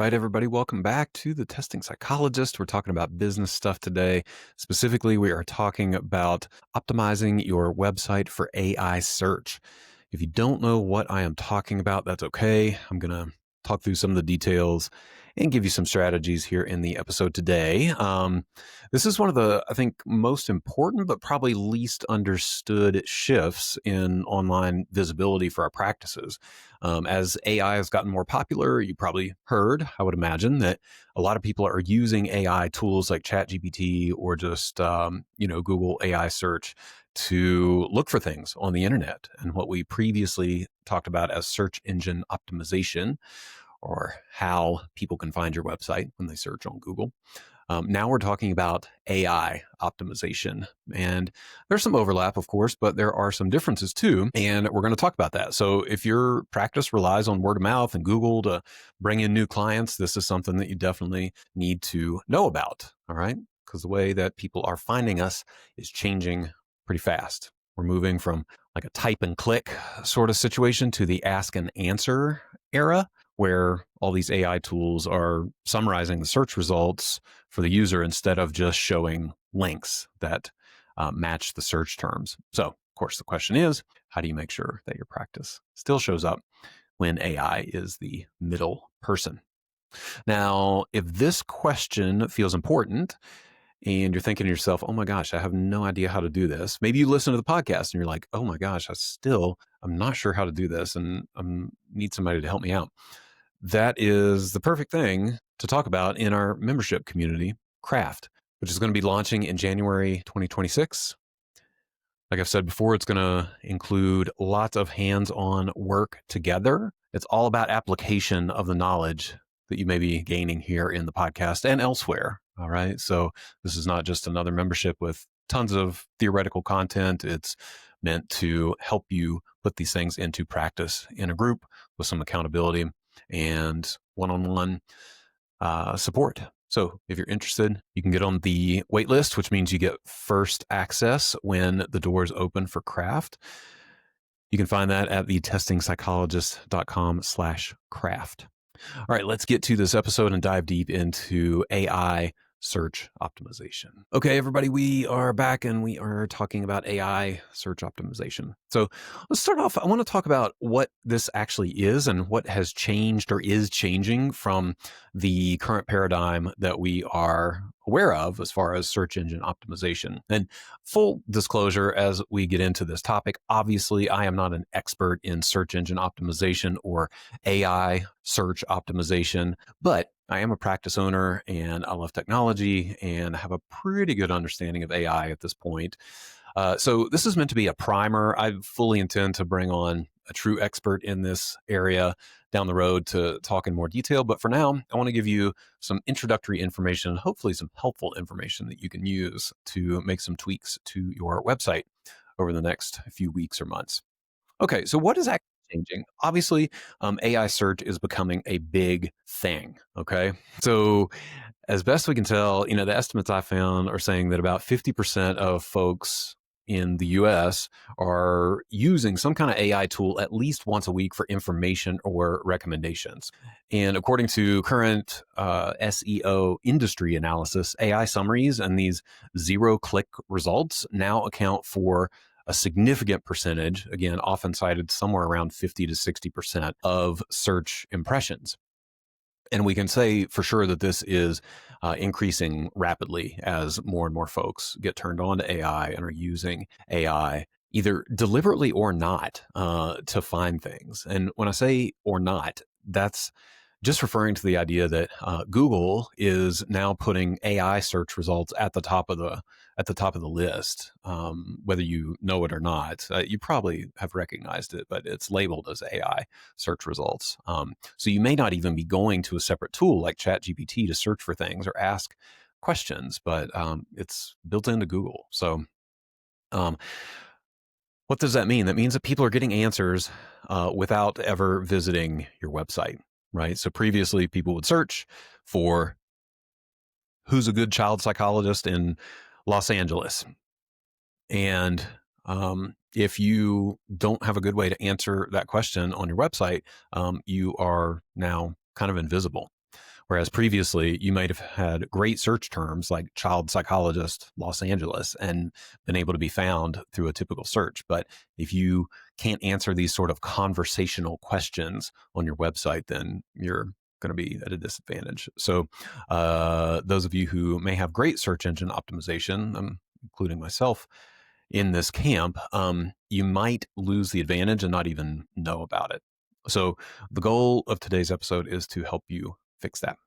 right, everybody, welcome back to the Testing Psychologist. We're talking about business stuff today. Specifically, we are talking about optimizing your website for AI search. If you don't know what I am talking about, that's okay. I'm going to talk through some of the details and give you some strategies here in the episode today. This is one of the, I think, most important but probably least understood shifts in online visibility for our practices. As AI has gotten more popular, you probably heard, I would imagine, that a lot of people are using AI tools like ChatGPT or just Google AI search to look for things on the internet. And what we previously talked about as search engine optimization, or how people can find your website when they search on Google. Now we're talking about AI optimization, and there's some overlap, of course, but there are some differences too, and we're going to talk about that. So if your practice relies on word of mouth and Google to bring in new clients, this is something that you definitely need to know about, all right? Because the way that people are finding us is changing pretty fast. We're moving from like a type and click sort of situation to the ask and answer era, where all these AI tools are summarizing the search results for the user instead of just showing links that match the search terms. So, of course, the question is, how do you make sure that your practice still shows up when AI is the middle person? Now, if this question feels important and you're thinking to yourself, oh my gosh, I have no idea how to do this. Maybe you listen to the podcast and you're like, oh my gosh, I'm not sure how to do this and I need somebody to help me out. That is the perfect thing to talk about in our membership community, Craft, which is going to be launching in January 2026. Like I've said before, it's going to include lots of hands-on work together. It's all about application of the knowledge that you may be gaining here in the podcast and elsewhere. All right. So this is not just another membership with tons of theoretical content. It's meant to help you put these things into practice in a group with some accountability and one-on-one support. So if you're interested, you can get on the wait list, which means you get first access when the doors open for Craft. You can find that at the testingpsychologist.com/craft. All right, let's get to this episode and dive deep into AI search optimization. Okay, everybody, we are back and we are talking about AI search optimization. So let's start off. I want to talk about what this actually is and what has changed or is changing from the current paradigm that we are aware of as far as search engine optimization. And full disclosure, as we get into this topic, obviously I am not an expert in search engine optimization or AI search optimization, but I am a practice owner and I love technology and have a pretty good understanding of AI at this point. So this is meant to be a primer. I fully intend to bring on a true expert in this area down the road to talk in more detail. But for now, I want to give you some introductory information, hopefully some helpful information that you can use to make some tweaks to your website over the next few weeks or months. Okay, so what is actually changing? Obviously, AI search is becoming a big thing. Okay, so as best we can tell, the estimates I found are saying that about 50% of folks in the US are using some kind of AI tool at least once a week for information or recommendations. And according to current SEO industry analysis, AI summaries and these zero-click results now account for a significant percentage, again, often cited somewhere around 50 to 60% of search impressions. And we can say for sure that this is increasing rapidly as more and more folks get turned on to AI and are using AI either deliberately or not to find things. And when I say or not, that's just referring to the idea that Google is now putting AI search results at the top of the list, whether you know it or not. You probably have recognized it, but it's labeled as AI search results. So you may not even be going to a separate tool like ChatGPT to search for things or ask questions, but it's built into Google. So what does that mean? That means that people are getting answers without ever visiting your website. Right. So previously people would search for who's a good child psychologist in Los Angeles. And if you don't have a good way to answer that question on your website, you are now kind of invisible. Whereas previously, you might have had great search terms like child psychologist, Los Angeles, and been able to be found through a typical search. But if you can't answer these sort of conversational questions on your website, then you're going to be at a disadvantage. So, those of you who may have great search engine optimization, including myself, in this camp, you might lose the advantage and not even know about it. So, the goal of today's episode is to help you fix that.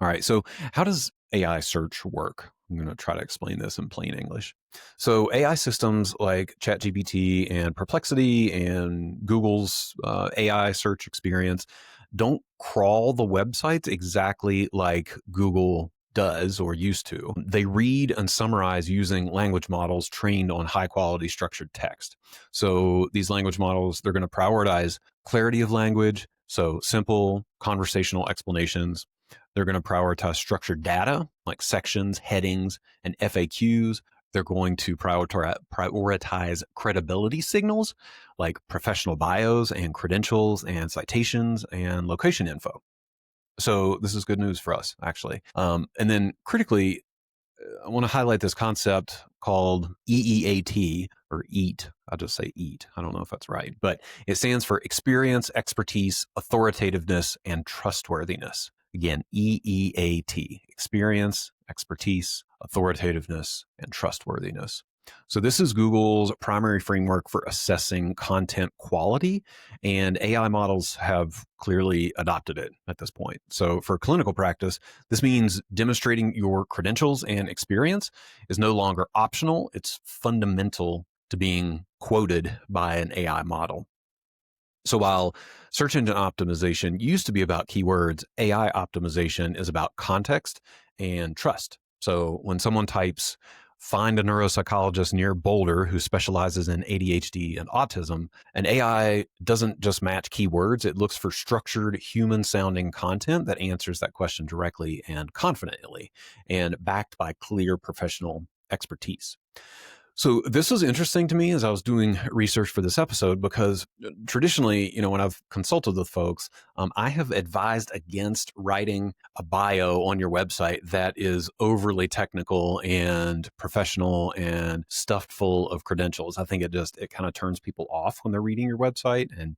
All right. So, how does AI search work? I'm going to try to explain this in plain English. So, AI systems like ChatGPT and Perplexity and Google's AI search experience don't crawl the websites exactly like Google does or used to. They read and summarize using language models trained on high quality structured text. So these language models, they're going to prioritize clarity of language, so simple conversational explanations. They're going to prioritize structured data like sections, headings, and FAQs. They're going to prioritize credibility signals like professional bios and credentials and citations and location info. So this is good news for us, actually. And then critically, I want to highlight this concept called EEAT or EAT. I'll just say EAT. I don't know if that's right, but it stands for experience, expertise, authoritativeness, and trustworthiness. Again, EEAT, experience, expertise, authoritativeness, and trustworthiness. So this is Google's primary framework for assessing content quality, and AI models have clearly adopted it at this point. So for clinical practice, this means demonstrating your credentials and experience is no longer optional. It's fundamental to being quoted by an AI model. So while search engine optimization used to be about keywords, AI optimization is about context and trust. So when someone types, find a neuropsychologist near Boulder who specializes in ADHD and autism, an AI doesn't just match keywords. It looks for structured, human-sounding content that answers that question directly and confidently and backed by clear professional expertise. So this was interesting to me as I was doing research for this episode because traditionally, when I've consulted with folks, I have advised against writing a bio on your website that is overly technical and professional and stuffed full of credentials. I think it kind of turns people off when they're reading your website, and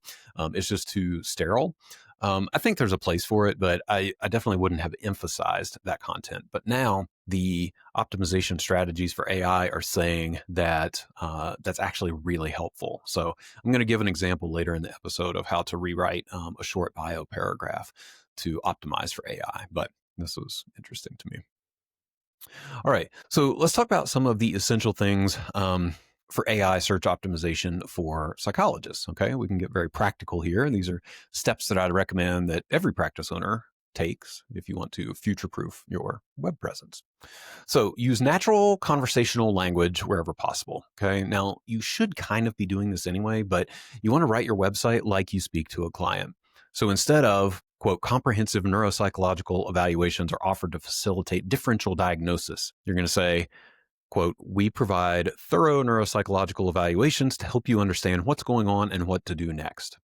it's just too sterile. I think there's a place for it, but I definitely wouldn't have emphasized that content. But now the optimization strategies for AI are saying that that's actually really helpful. So I'm going to give an example later in the episode of how to rewrite a short bio paragraph to optimize for AI. But this was interesting to me. All right, so let's talk about some of the essential things for AI search optimization for psychologists. Okay, we can get very practical here. These are steps that I'd recommend that every practice owner takes if you want to future-proof your web presence. So use natural conversational language wherever possible. Okay, now you should kind of be doing this anyway, but you want to write your website like you speak to a client. So instead of, quote, comprehensive neuropsychological evaluations are offered to facilitate differential diagnosis, you're going to say, quote, we provide thorough neuropsychological evaluations to help you understand what's going on and what to do next.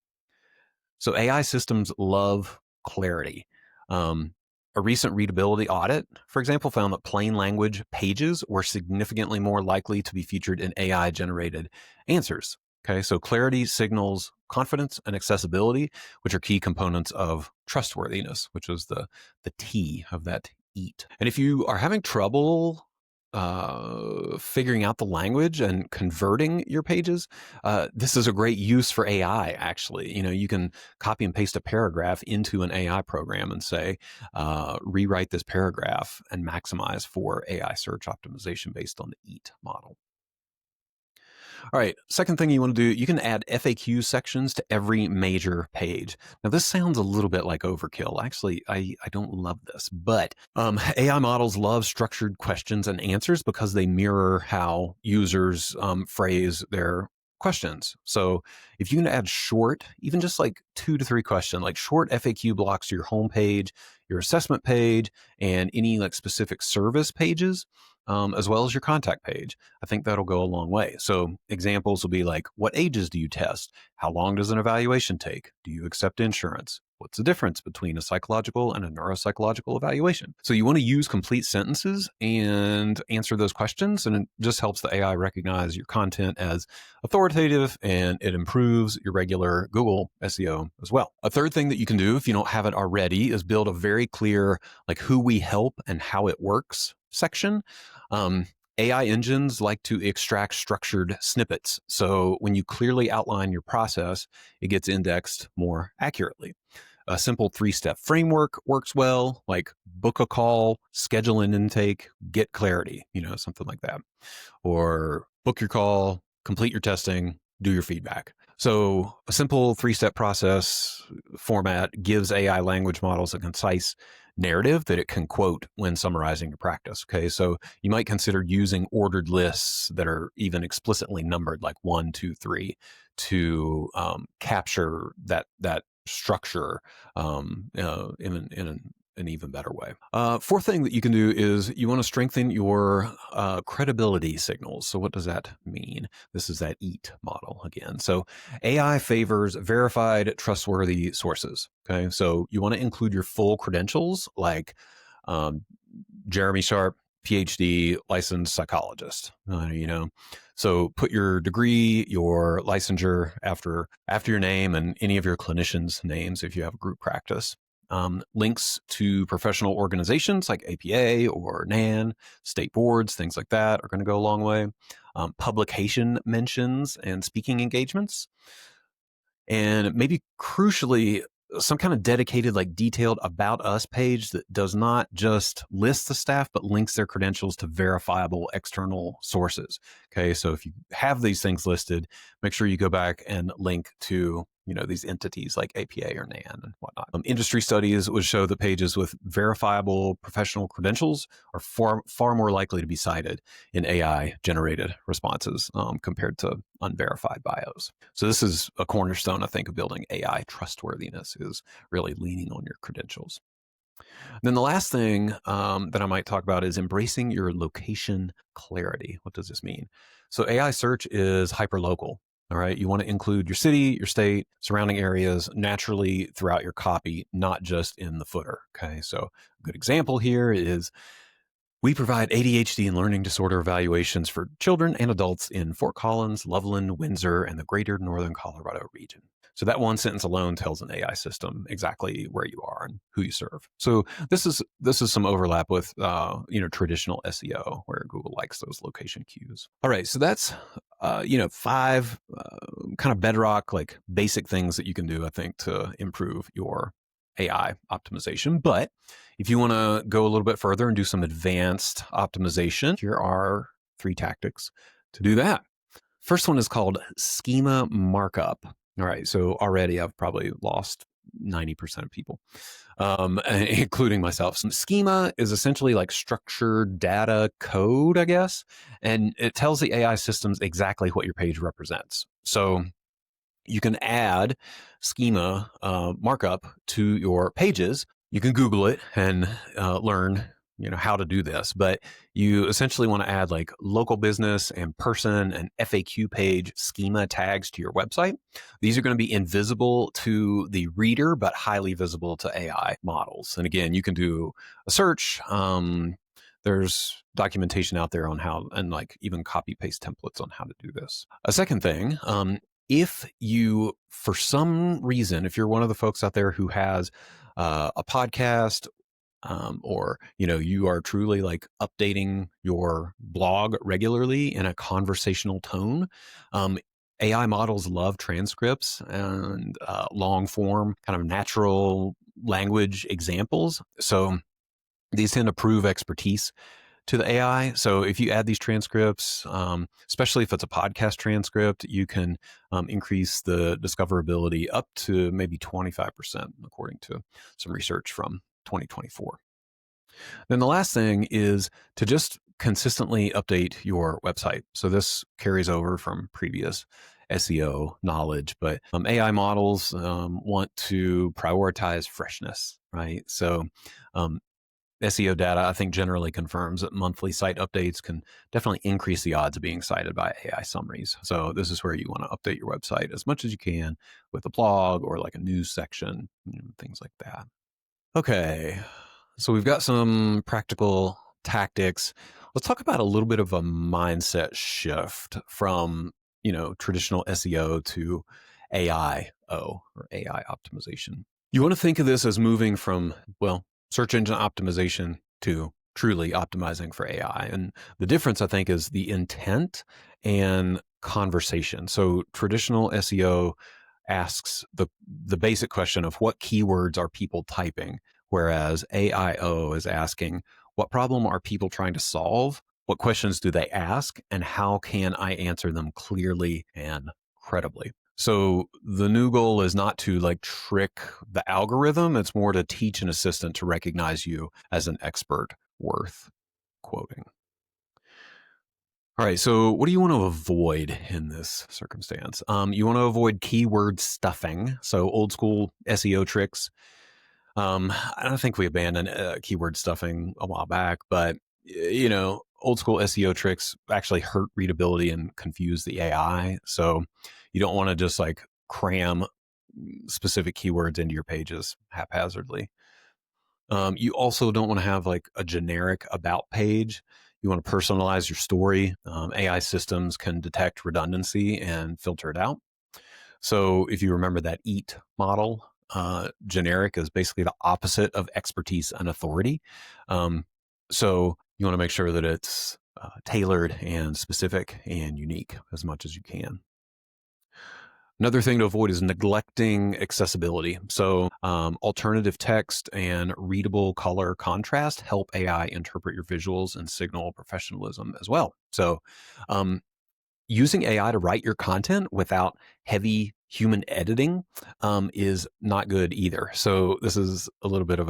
So AI systems love clarity. A recent readability audit, for example, found that plain language pages were significantly more likely to be featured in AI generated answers. Okay, so clarity signals confidence and accessibility, which are key components of trustworthiness, which is the T of that EAT. And if you are having trouble figuring out the language and converting your pages, this is a great use for AI, actually. You can copy and paste a paragraph into an AI program and say, rewrite this paragraph and maximize for AI search optimization based on the EAT model. All right, second thing you want to do, you can add FAQ sections to every major page. Now, this sounds a little bit like overkill. Actually, I don't love this, but AI models love structured questions and answers because they mirror how users phrase their questions. So if you can add short, even just like 2 to 3 questions, like short FAQ blocks to your homepage, your assessment page, and any like specific service pages, as well as your contact page, I think that'll go a long way. So examples will be like, what ages do you test? How long does an evaluation take? Do you accept insurance? What's the difference between a psychological and a neuropsychological evaluation? So you want to use complete sentences and answer those questions, and it just helps the AI recognize your content as authoritative, and it improves your regular Google SEO as well. A third thing that you can do if you don't have it already is build a very clear, like, who we help and how it works section. AI engines like to extract structured snippets. So when you clearly outline your process, it gets indexed more accurately. A simple 3-step framework works well, like book a call, schedule an intake, get clarity, something like that. Or book your call, complete your testing, do your feedback. So a simple 3-step process format gives AI language models a concise narrative that it can quote when summarizing your practice. Okay, so you might consider using ordered lists that are even explicitly numbered, like 1, 2, 3, to capture that structure in an even better way. Fourth thing that you can do is you want to strengthen your credibility signals. So what does that mean? This is that EAT model again. So AI favors verified, trustworthy sources. Okay, so you want to include your full credentials, like Jeremy Sharp, PhD, licensed psychologist. So put your degree, your licensure after your name, and any of your clinicians' names if you have a group practice. Links to professional organizations like APA or NAN, state boards, things like that are going to go a long way. Publication mentions and speaking engagements. And maybe crucially, some kind of dedicated, like, detailed about us page that does not just list the staff, but links their credentials to verifiable external sources. Okay, so if you have these things listed, make sure you go back and link to these entities like APA or NAN and whatnot. Industry studies would show that pages with verifiable professional credentials are far more likely to be cited in AI generated responses compared to unverified bios. So this is a cornerstone, I think, of building AI trustworthiness, is really leaning on your credentials. And then the last thing that I might talk about is embracing your location clarity. What does this mean? So AI search is hyperlocal. All right. You want to include your city, your state, surrounding areas naturally throughout your copy, not just in the footer. Okay. So a good example here is we provide ADHD and learning disorder evaluations for children and adults in Fort Collins, Loveland, Windsor, and the greater Northern Colorado region. So that one sentence alone tells an AI system exactly where you are and who you serve. So this is some overlap with traditional SEO, where Google likes those location cues. All right, so that's 5 kind of bedrock, like, basic things that you can do, I think, to improve your AI optimization. But if you want to go a little bit further and do some advanced optimization, here are 3 tactics to do that. First one is called schema markup. All right, so already I've probably lost 90% of people, including myself. So schema is essentially like structured data code, I guess, and it tells the AI systems exactly what your page represents. So you can add schema markup to your pages. You can Google it and learn how to do this, but you essentially want to add, like, local business and person and FAQ page schema tags to your website. These are going to be invisible to the reader, but highly visible to AI models. And again, you can do a search. There's documentation out there on how, and like even copy paste templates on how to do this. A second thing, if you, for some reason, if you're one of the folks out there who has a podcast, or you are truly, like, updating your blog regularly in a conversational tone, AI models love transcripts and long form, kind of natural language examples. So these tend to prove expertise to the AI. So if you add these transcripts, especially if it's a podcast transcript, you can increase the discoverability up to maybe 25%, according to some research from 2024. Then the last thing is to just consistently update your website. So this carries over from previous SEO knowledge, but AI models want to prioritize freshness, right? So SEO data, I think, generally confirms that monthly site updates can definitely increase the odds of being cited by AI summaries. So this is where you want to update your website as much as you can with a blog or like a news section, things like that. Okay, so we've got some practical tactics. Let's talk about a little bit of a mindset shift from, traditional SEO to AIO, or AI optimization. You want to think of this as moving from, search engine optimization to truly optimizing for AI. And the difference, I think, is the intent and conversation. So traditional SEO asks the basic question of what keywords are people typing, whereas AIO is asking what problem are people trying to solve, what questions do they ask, and how can I answer them clearly and credibly. So the new goal is not to like trick the algorithm. It's more to teach an assistant to recognize you as an expert worth quoting. All right. So what do you want to avoid in this circumstance? You want to avoid keyword stuffing. So old school SEO tricks. I don't think we abandoned keyword stuffing a while back, but old school SEO tricks actually hurt readability and confuse the AI. So you don't want to just like cram specific keywords into your pages haphazardly. You also don't want to have like a generic about page. You want to personalize your story. AI systems can detect redundancy and filter it out. So if you remember that EAT model, generic is basically the opposite of expertise and authority. So you want to make sure that it's tailored and specific and unique as much as you can. Another thing to avoid is neglecting accessibility. So alternative text and readable color contrast help AI interpret your visuals and signal professionalism as well. So using AI to write your content without heavy human editing is not good either. So this is a little bit of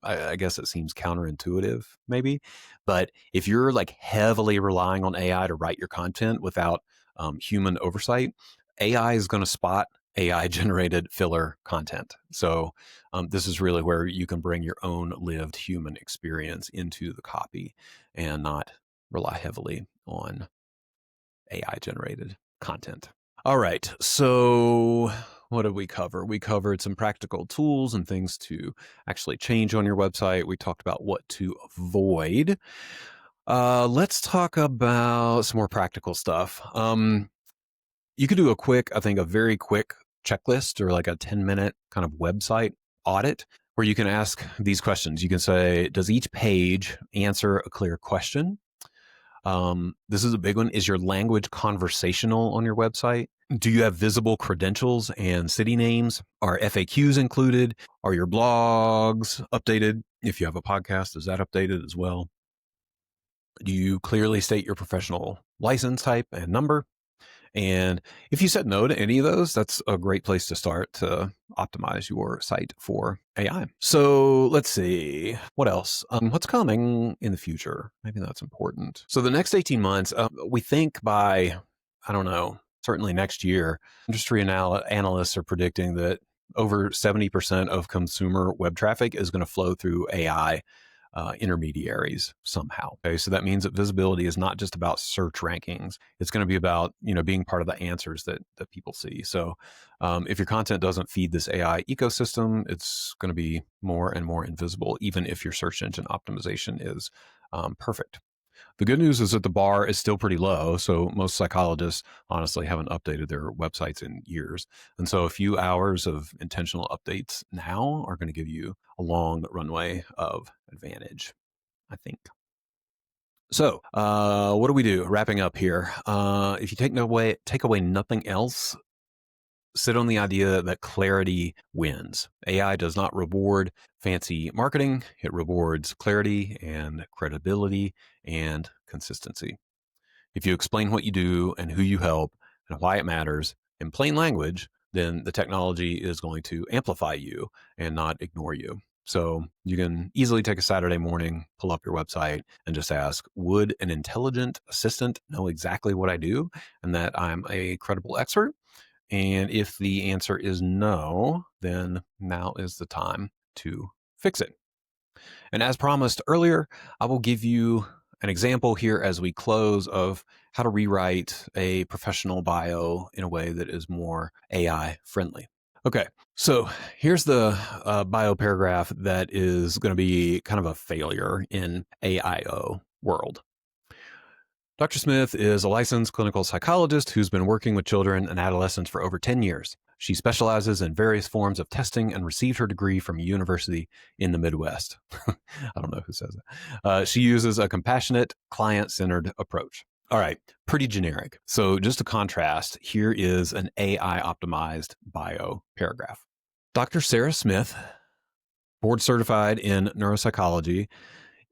I guess it seems counterintuitive maybe, but if you're like heavily relying on AI to write your content without human oversight, AI is going to spot AI generated filler content. So this is really where you can bring your own lived human experience into the copy and not rely heavily on AI generated content. All right. So what did we cover? We covered some practical tools and things to actually change on your website. We talked about what to avoid. Let's talk about some more practical stuff. You could do a very quick checklist or like a 10-minute kind of website audit where you can ask these questions. You can say, does each page answer a clear question? This is a big one. Is your language conversational on your website? Do you have visible credentials and city names? Are FAQs included? Are your blogs updated? If you have a podcast, is that updated as well? Do you clearly state your professional license type and number? And if you said no to any of those, that's a great place to start to optimize your site for AI. So let's see, what else? What's coming in the future? Maybe that's important. So the next 18 months, we think by, I don't know, certainly next year, industry analysts are predicting that over 70% of consumer web traffic is going to flow through AI intermediaries somehow. Okay, so that means that visibility is not just about search rankings. It's going to be about being part of the answers that people see. So if your content doesn't feed this AI ecosystem, it's going to be more and more invisible, even if your search engine optimization is perfect. The good news is that the bar is still pretty low. So most psychologists honestly haven't updated their websites in years. And so a few hours of intentional updates now are going to give you a long runway of advantage, I think. So what do we do? Wrapping up here. If you take away nothing else, sit on the idea that clarity wins. AI does not reward fancy marketing. It rewards clarity and credibility and consistency. If you explain what you do and who you help and why it matters in plain language, then the technology is going to amplify you and not ignore you. So you can easily take a Saturday morning, pull up your website, and just ask, would an intelligent assistant know exactly what I do and that I'm a credible expert? And if the answer is no, then now is the time to fix it. And as promised earlier, I will give you an example here as we close of how to rewrite a professional bio in a way that is more AI friendly. Okay, so here's the bio paragraph that is going to be kind of a failure in AIO world. Dr. Smith is a licensed clinical psychologist who's been working with children and adolescents for over 10 years. She specializes in various forms of testing and received her degree from a university in the Midwest. I don't know who says that. She uses a compassionate, client-centered approach. All right, pretty generic. So just to contrast, here is an AI-optimized bio paragraph. Dr. Sarah Smith, board certified in neuropsychology,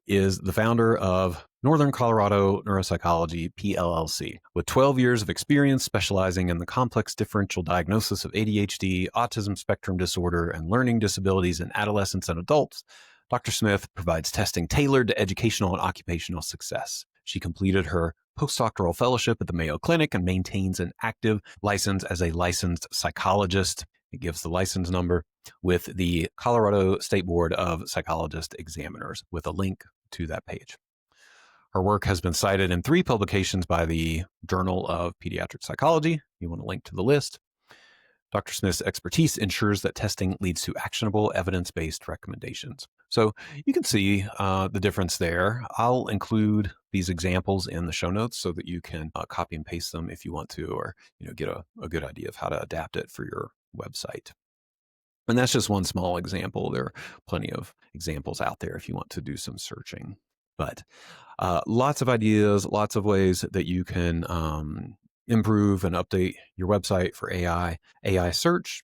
is the founder of Northern Colorado Neuropsychology, PLLC, with 12 years of experience specializing in the complex differential diagnosis of ADHD, autism spectrum disorder, and learning disabilities in adolescents and adults. Dr. Smith provides testing tailored to educational and occupational success. She completed her postdoctoral fellowship at the Mayo Clinic and maintains an active license as a licensed psychologist. It gives the license number with the Colorado State Board of Psychologist Examiners with a link to that page. Her work has been cited in 3 publications by the Journal of Pediatric Psychology. You want to link to the list. Dr. Smith's expertise ensures that testing leads to actionable evidence-based recommendations. So you can see the difference there. I'll include these examples in the show notes so that you can copy and paste them if you want to, or get a good idea of how to adapt it for your website. And that's just one small example. There are plenty of examples out there if you want to do some searching. But lots of ideas, lots of ways that you can improve and update your website for AI search.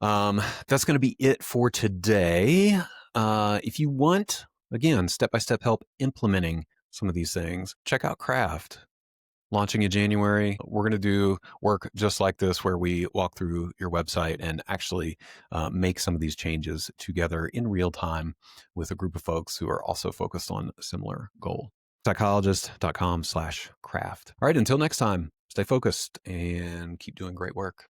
That's going to be it for today. If you want, again, step-by-step help implementing some of these things, check out Craft. Launching in January, we're going to do work just like this where we walk through your website and actually make some of these changes together in real time with a group of folks who are also focused on a similar goal. Psychologist.com/craft. All right, until next time, stay focused and keep doing great work.